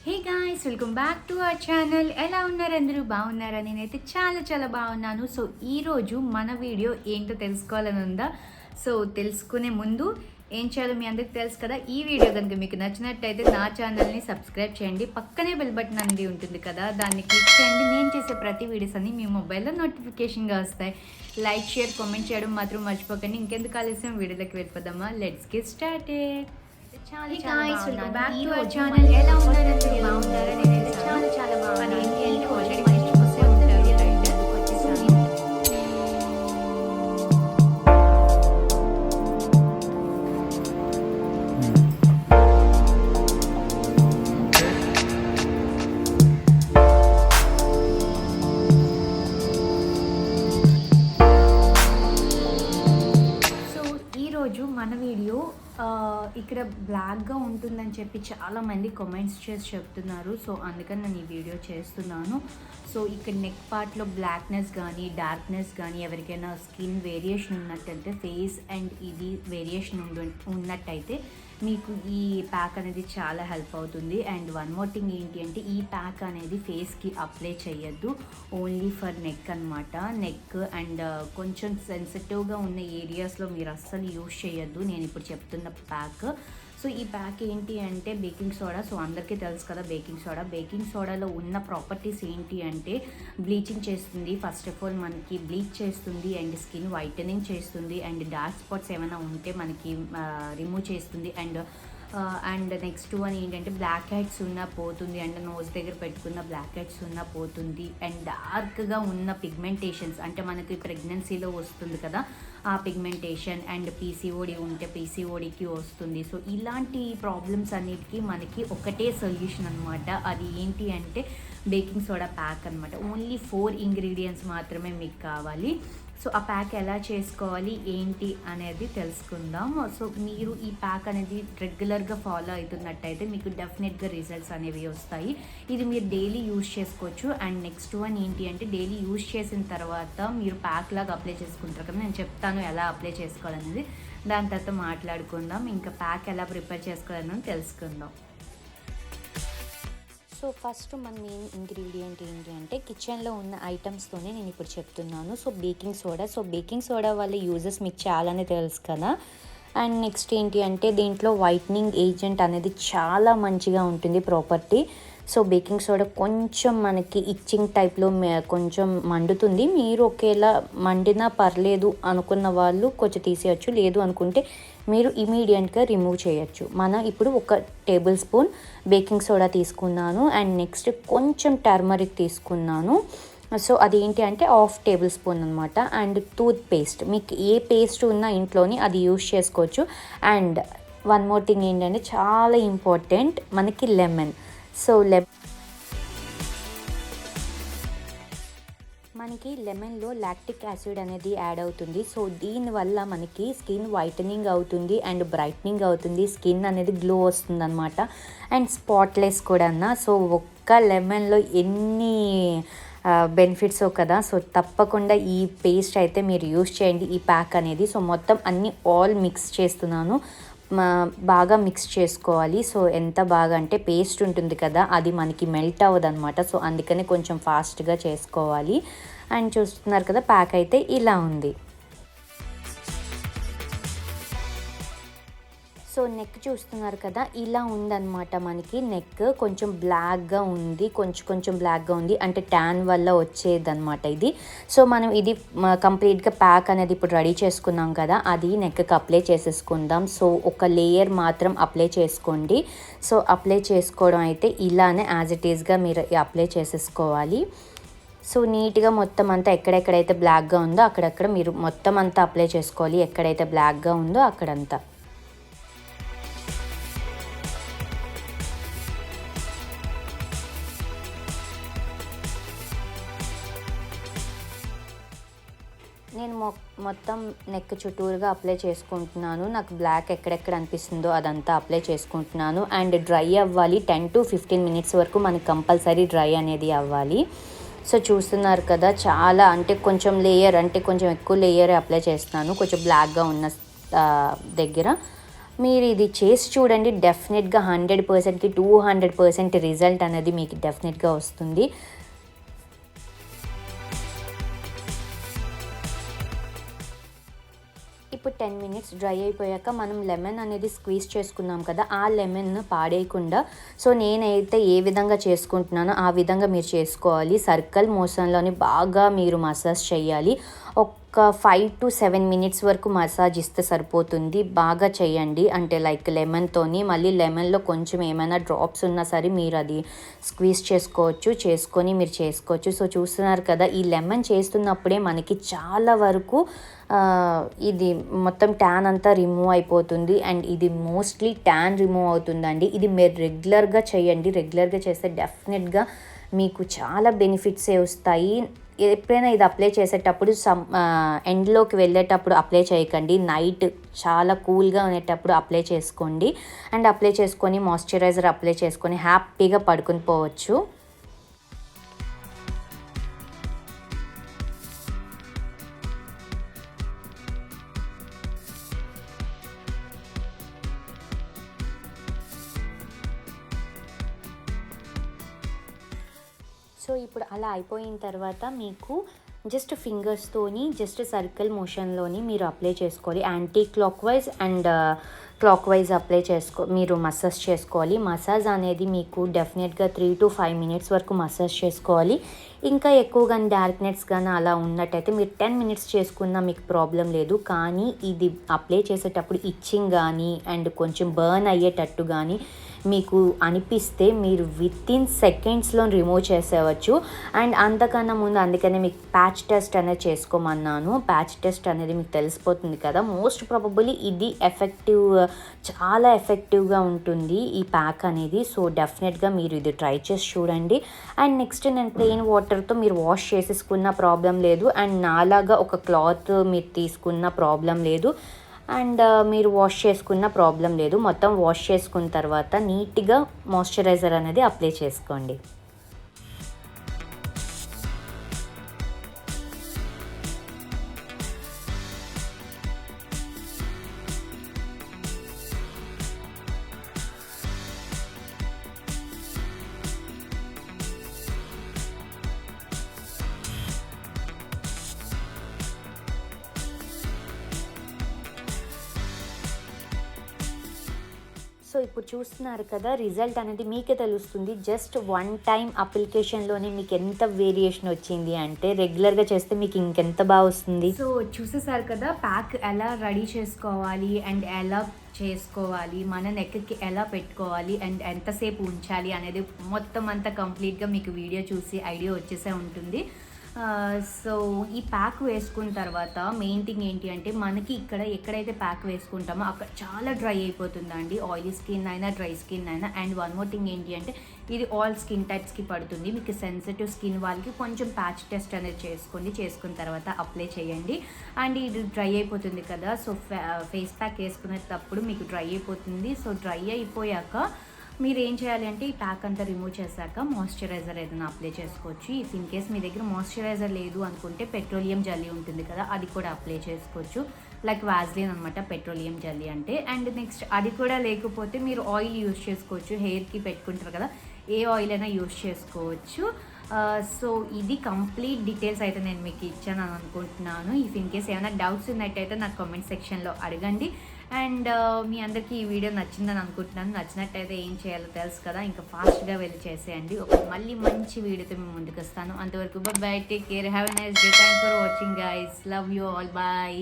Hey guys, welcome back to our channel. ఎలా ఉన్నారు అందరూ? బాగున్నారా? నేనైతే చాలా బాగున్నాను. సో ఈరోజు మన వీడియో ఏంటో తెలుసుకోవాలని ఉందా? సో తెలుసుకునే ముందు ఏం చేయాలో మీ అందరికి తెలుసు కదా. ఈ వీడియో కనుక మీకు నచ్చినట్టయితే నా ఛానల్ని సబ్స్క్రైబ్ చేయండి. పక్కనే బెల్ బటన్ అనేది ఉంటుంది కదా, దాన్ని క్లిక్ చేయండి. నేను చేసే ప్రతి వీడియోస్ అన్ని మీ మొబైల్లో నోటిఫికేషన్గా వస్తాయి. లైక్, షేర్, కామెంట్ చేయడం మాత్రం మర్చిపోకండి. ఇంకెందుకు ఆలస్యం, వీడియోలోకి వెళ్ళిపోదామా? Let's get started. చాలా ఛానల్ ఎలా ఉన్నారంటే బాగున్నారా? నేనైతే చాలా బాగున్నాను. ఏంటి అంటే ఆల్రెడీ మీరు చూసే ఉంటారు టైటిల్ వచ్చేసి. సో ఈరోజు మన వీడియో ఇక్కడ బ్లాక్గా ఉంటుందని చెప్పి చాలామంది కామెంట్స్ చేసి చెప్తున్నారు. సో అందుకని నేను ఈ వీడియో చేస్తున్నాను. సో ఇక్కడ నెక్ పార్ట్లో బ్లాక్నెస్ కానీ డార్క్నెస్ కానీ ఎవరికైనా స్కిన్ వేరియేషన్ ఉన్నట్టయితే, ఫేస్ అండ్ ఇది వేరియేషన్ ఉన్నట్టయితే మీకు ఈ ప్యాక్ అనేది చాలా హెల్ప్ అవుతుంది. అండ్ వన్ మోర్ థింగ్ ఏంటి అంటే, ఈ ప్యాక్ అనేది ఫేస్కి అప్లై చేయొద్దు, ఓన్లీ ఫర్ నెక్ అనమాట. నెక్ అండ్ కొంచెం సెన్సిటివ్గా ఉన్న ఏరియాస్లో మీరు అస్సలు యూజ్ చేయొద్దు నేను ఇప్పుడు చెప్తున్న ప్యాక్. సో ఈ ప్యాక్ ఏంటి అంటే బేకింగ్ సోడా. సో అందరికీ తెలుసు కదా బేకింగ్ సోడాలో ఉన్న ప్రాపర్టీస్ ఏంటి అంటే, బ్లీచింగ్ చేస్తుంది. ఫస్ట్ ఆఫ్ ఆల్ మనకి బ్లీచ్ చేస్తుంది అండ్ స్కిన్ వైటనింగ్ చేస్తుంది అండ్ డార్క్ స్పాట్స్ ఏమైనా ఉంటే మనకి రిమూవ్ చేస్తుంది. అండ్ నెక్స్ట్ వన్ ఏంటంటే, బ్లాక్ హెడ్స్ ఉన్న పోతుంది. అండ్ నోస్ దగ్గర పెట్టుకున్న బ్లాక్ హెడ్స్ ఉన్న పోతుంది. అండ్ డార్క్గా ఉన్న పిగ్మెంటేషన్స్ అంటే మనకి ప్రెగ్నెన్సీలో వస్తుంది కదా ఆ పిగ్మెంటేషన్, అండ్ పీసీఓడి ఉంటే పీసీఓడికి వస్తుంది. సో ఇలాంటి ప్రాబ్లమ్స్ అన్నిటికీ మనకి ఒకటే సొల్యూషన్ అనమాట. అది ఏంటి అంటే బేకింగ్ సోడా ప్యాక్ అనమాట. ఓన్లీ 4 ఇంగ్రీడియంట్స్ మాత్రమే మీకు కావాలి. సో ఆ ప్యాక్ ఎలా చేసుకోవాలి ఏంటి అనేది తెలుసుకుందాం. సో మీరు ఈ ప్యాక్ అనేది రెగ్యులర్గా ఫాలో అవుతున్నట్టయితే మీకు డెఫినెట్గా రిజల్ట్స్ అనేవి వస్తాయి. ఇది మీరు డైలీ యూజ్ చేసుకోవచ్చు. అండ్ నెక్స్ట్ వన్ ఏంటి అంటే, డైలీ యూజ్ చేసిన తర్వాత మీరు ప్యాక్ లాగా అప్లై చేసుకుంటారు కదా, నేను చెప్తాను ఎలా అప్లై చేసుకోవాలనేది. దాని తర్వాత మాట్లాడుకుందాం. ఇంకా ప్యాక్ ఎలా ప్రిపేర్ చేసుకోవాలని తెలుసుకుందాం. సో ఫస్ట్ మన మెయిన్ ఇంగ్రీడియంట్ ఏంటి అంటే, కిచెన్లో ఉన్న ఐటమ్స్తోనే నేను ఇప్పుడు చెప్తున్నాను. సో బేకింగ్ సోడా వల్ల యూజెస్ మీకు చాలానే తెలుసు కదా. అండ్ నెక్స్ట్ ఏంటి అంటే, దీంట్లో వైట్నింగ్ ఏజెంట్ అనేది చాలా మంచిగా ఉంటుంది ప్రాపర్టీ. సో బేకింగ్ సోడా కొంచెం మనకి ఇచ్చింగ్ టైప్లో కొంచెం మండుతుంది. మీరు ఒకేలా మండినా పర్లేదు అనుకున్న వాళ్ళు కొంచెం తీసేయచ్చు, లేదు అనుకుంటే మీరు ఇమీడియట్గా రిమూవ్ చేయొచ్చు. ఇప్పుడు 1 టేబుల్ స్పూన్ బేకింగ్ సోడా తీసుకున్నాను. అండ్ నెక్స్ట్ కొంచెం టర్మరిక్ తీసుకున్నాను. సో అదేంటి అంటే 1/2 టేబుల్ స్పూన్ అనమాట. అండ్ టూత్ పేస్ట్, మీకు ఏ పేస్ట్ ఉన్నా ఇంట్లోని అది యూజ్ చేసుకోవచ్చు. అండ్ వన్ మోర్ థింగ్ ఏంటంటే చాలా ఇంపార్టెంట్, మనకి లెమన్. సో మనకి లెమన్లో లాక్టిక్ యాసిడ్ అనేది యాడ్ అవుతుంది. సో దీనివల్ల మనకి స్కిన్ వైటనింగ్ అవుతుంది అండ్ బ్రైట్నింగ్ అవుతుంది. స్కిన్ అనేది గ్లో వస్తుంది అనమాట. అండ్ స్పాట్లెస్ కూడా. సో ఒక్క లెమన్లో ఎన్ని బెనిఫిట్స్ కదా. సో తప్పకుండా ఈ పేస్ట్ అయితే మీరు యూజ్ చేయండి, ఈ ప్యాక్ అనేది. సో మొత్తం అన్నీ ఆల్ మిక్స్ చేస్తున్నాను, బాగా మిక్స్ చేసుకోవాలి. సో ఎంత బాగా అంటే, పేస్ట్ ఉంటుంది కదా అది మనకి మెల్ట్ అవ్వదు అనమాట. సో అందుకని కొంచెం ఫాస్ట్గా చేసుకోవాలి. అండ్ చూస్తున్నారు కదా, ప్యాక్ అయితే ఇలా ఉంది. సో నెక్ చూస్తున్నారు కదా, ఇలా ఉందన్నమాట. మనకి నెక్ కొంచెం బ్లాక్గా ఉంది, కొంచెం బ్లాక్గా ఉంది, అంటే ట్యాన్ వల్ల వచ్చేదన్నమాట ఇది. సో మనం ఇది కంప్లీట్గా ప్యాక్ అనేది ఇప్పుడు రెడీ చేసుకున్నాం కదా, అది నెక్కి అప్లై చేసేసుకుందాం. సో ఒక లేయర్ మాత్రం అప్లై చేసుకోండి. సో అప్లై చేసుకోవడం అయితే ఇలానే యాజ్ ఇట్ ఈస్గా మీరు అప్లై చేసేసుకోవాలి. సో నీట్గా మొత్తం అంతా ఎక్కడెక్కడైతే బ్లాక్గా ఉందో అక్కడక్కడ మీరు మొత్తం అంతా అప్లై చేసుకోవాలి, ఎక్కడైతే బ్లాక్గా ఉందో అక్కడంతా. నేను మొత్తం నెక్ చుట్టూరుగా అప్లై చేసుకుంటున్నాను. నాకు బ్లాక్ ఎక్కడెక్కడ అనిపిస్తుందో అదంతా అప్లై చేసుకుంటున్నాను. అండ్ డ్రై అవ్వాలి, 10 to 15 మినిట్స్ వరకు మనకి కంపల్సరీ డ్రై అనేది అవ్వాలి. సో చూస్తున్నారు కదా, చాలా అంటే కొంచెం లేయర్, అంటే కొంచెం ఎక్కువ లేయర్ అప్లై చేస్తున్నాను కొంచెం బ్లాక్గా ఉన్న దగ్గర. మీరు ఇది చేసి చూడండి, డెఫినెట్గా 100%కి 200% రిజల్ట్ అనేది మీకు డెఫినెట్గా వస్తుంది. ఇప్పుడు 10 మినిట్స్ డ్రై అయిపోయాక మనం లెమన్ అనేది స్క్వీజ్ చేసుకున్నాం కదా, ఆ లెమన్ పాడేయకుండా సో నేనైతే ఏ విధంగా చేసుకుంటున్నానో ఆ విధంగా మీరు చేసుకోవాలి. సర్కిల్ మోషన్లోని బాగా మీరు మసాజ్ చేయాలి. ఒక 5 to 7 మినిట్స్ వరకు మసాజ్ ఇస్తే సరిపోతుంది. బాగా చేయండి, అంటే లైక్ లెమన్తోని. మళ్ళీ లెమన్లో కొంచెం ఏమైనా డ్రాప్స్ ఉన్నా సరే మీరు అది స్క్వీజ్ చేసుకొని మీరు చేసుకోవచ్చు. సో చూస్తున్నారు కదా, ఈ లెమన్ చేస్తున్నప్పుడే మనకి చాలా వరకు ఇది మొత్తం ట్యాన్ అంతా రిమూవ్ అయిపోతుంది. అండ్ ఇది మోస్ట్లీ ట్యాన్ రిమూవ్ అవుతుందండి. ఇది మీరు రెగ్యులర్గా చేయండి. రెగ్యులర్గా చేస్తే డెఫినెట్గా మీకు చాలా బెనిఫిట్సే వస్తాయి. ఎప్పుడైనా ఇది అప్లై చేసేటప్పుడు ఎండ్లోకి వెళ్ళేటప్పుడు అప్లై చేయకండి. నైట్ చాలా కూల్గా ఉండేటప్పుడు అప్లై చేసుకోండి. అండ్ అప్లై చేసుకొని మాయిశ్చరైజర్ అప్లై చేసుకొని హ్యాపీగా పడుకుని పోవచ్చు. సో ఇప్పుడు అలా అయిపోయిన తర్వాత మీకు జస్ట్ ఫింగర్స్తోని జస్ట్ సర్కిల్ మోషన్లోని మీరు అప్లై చేసుకోవాలి. Anti clock wise and clock wise మీరు మసాజ్ చేసుకోవాలి. మసాజ్ అనేది మీకు డెఫినెట్గా 3 to 5 మినిట్స్ వరకు మసాజ్ చేసుకోవాలి. ఇంకా ఎక్కువగా డార్క్నెస్ కానీ అలా ఉన్నట్టయితే మీరు 10 మినిట్స్ చేసుకున్నా మీకు ప్రాబ్లం లేదు. కానీ ఇది అప్లై చేసేటప్పుడు ఇచ్చింగ్ కానీ అండ్ కొంచెం బర్న్ అయ్యేటట్టు కానీ మీకు అనిపిస్తే మీరు వితిన్ సెకండ్స్లో రిమూవ్ చేసేవచ్చు. అండ్ అంతకన్నా ముందు అందుకనే మీకు ప్యాచ్ టెస్ట్ అనేది చేసుకోమన్నాను. ప్యాచ్ టెస్ట్ అనేది మీకు తెలిసిపోతుంది కదా. మోస్ట్ ప్రాబబుల్లీ ఇది చాలా ఎఫెక్టివ్గా ఉంటుంది ఈ ప్యాక్ అనేది. సో డెఫినెట్గా మీరు ఇది ట్రై చేసి చూడండి. అండ్ నెక్స్ట్ నేను ప్లెయిన్ వాటర్తో మీరు వాష్ చేసేసుకున్న ప్రాబ్లం లేదు. అండ్ నాలాగా ఒక క్లాత్ మీరు తీసుకున్న ప్రాబ్లం లేదు. అండ్ మీరు వాష్ చేసుకున్న ప్రాబ్లం లేదు. మొత్తం వాష్ చేసుకున్న తర్వాత నీట్గా మాయిశ్చరైజర్ అనేది అప్లై చేసుకోండి. సో ఇప్పుడు చూస్తున్నారు కదా, రిజల్ట్ అనేది మీకే తెలుస్తుంది. జస్ట్ 1 టైం అప్లికేషన్లోనే మీకు ఎంత వేరియేషన్ వచ్చింది అంటే రెగ్యులర్గా చేస్తే మీకు ఇంకెంత బాగా వస్తుంది. సో చూసేసారు కదా ప్యాక్ ఎలా రెడీ చేసుకోవాలి అండ్ ఎలా చేసుకోవాలి, మన నెక్కి ఎలా పెట్టుకోవాలి అండ్ ఎంతసేపు ఉంచాలి అనేది మొత్తం అంతా కంప్లీట్గా మీకు వీడియో చూసి ఐడియా వచ్చేసే ఉంటుంది. సో ఈ ప్యాక్ వేసుకున్న తర్వాత మెయిన్ థింగ్ ఏంటి అంటే మనకి ఎక్కడైతే ప్యాక్ వేసుకుంటామో అక్కడ చాలా డ్రై అయిపోతుందండి. ఆయిలీ స్కిన్ అయినా డ్రై స్కిన్ అయినా. అండ్ వన్ మోర్ థింగ్ ఏంటి అంటే ఇది ఆల్ స్కిన్ టైప్స్కి పడుతుంది. మీకు సెన్సిటివ్ స్కిన్ వాళ్ళకి కొంచెం ప్యాచ్ టెస్ట్ అనేది చేసుకున్న తర్వాత అప్లై చేయండి. అండ్ ఇది డ్రై అయిపోతుంది కదా, సో ఫేస్ ప్యాక్ వేసుకునేటప్పుడు మీకు డ్రై అయిపోతుంది. సో డ్రై అయిపోయాక మీరు ఏం చేయాలి అంటే ఈ ప్యాక్ అంతా రిమూవ్ చేశాక మాయిశ్చరైజర్ ఏదైనా అప్లై చేసుకోవచ్చు. ఇఫ్ ఇన్ కేస్ మీ దగ్గర మాయిశ్చరైజర్ లేదు అనుకుంటే పెట్రోలియం జెల్లీ ఉంటుంది కదా, అది కూడా అప్లై చేసుకోవచ్చు. లైక్ వాజ్లిన్ అనమాట పెట్రోలియం జెల్లీ అంటే. అండ్ నెక్స్ట్ అది కూడా లేకపోతే మీరు ఆయిల్ యూజ్ చేసుకోవచ్చు. హెయిర్కి పెట్టుకుంటారు కదా, ఏ ఆయిల్ అయినా యూజ్ చేసుకోవచ్చు. సో ఇది కంప్లీట్ డీటెయిల్స్ అయితే నేను మీకు ఇచ్చాను అనుకుంటున్నాను. ఇఫ్ ఇన్ కేస్ ఏమైనా డౌట్స్ ఉన్నట్టయితే నాకు కామెంట్ సెక్షన్లో అడగండి. అండ్ మీ అందరికీ ఈ వీడియో నచ్చిందని అనుకుంటున్నాను. నచ్చినట్టయితే ఏం చేయాలో తెలుసు కదా, ఇంకా ఫాస్ట్గా వెళ్ళి చేసేయండి. మళ్ళీ మంచి వీడియోతో మేము ముందుకు వస్తాను. అంతవరకు bye, take care, have a nice day, thanks for watching guys, love you all, bye.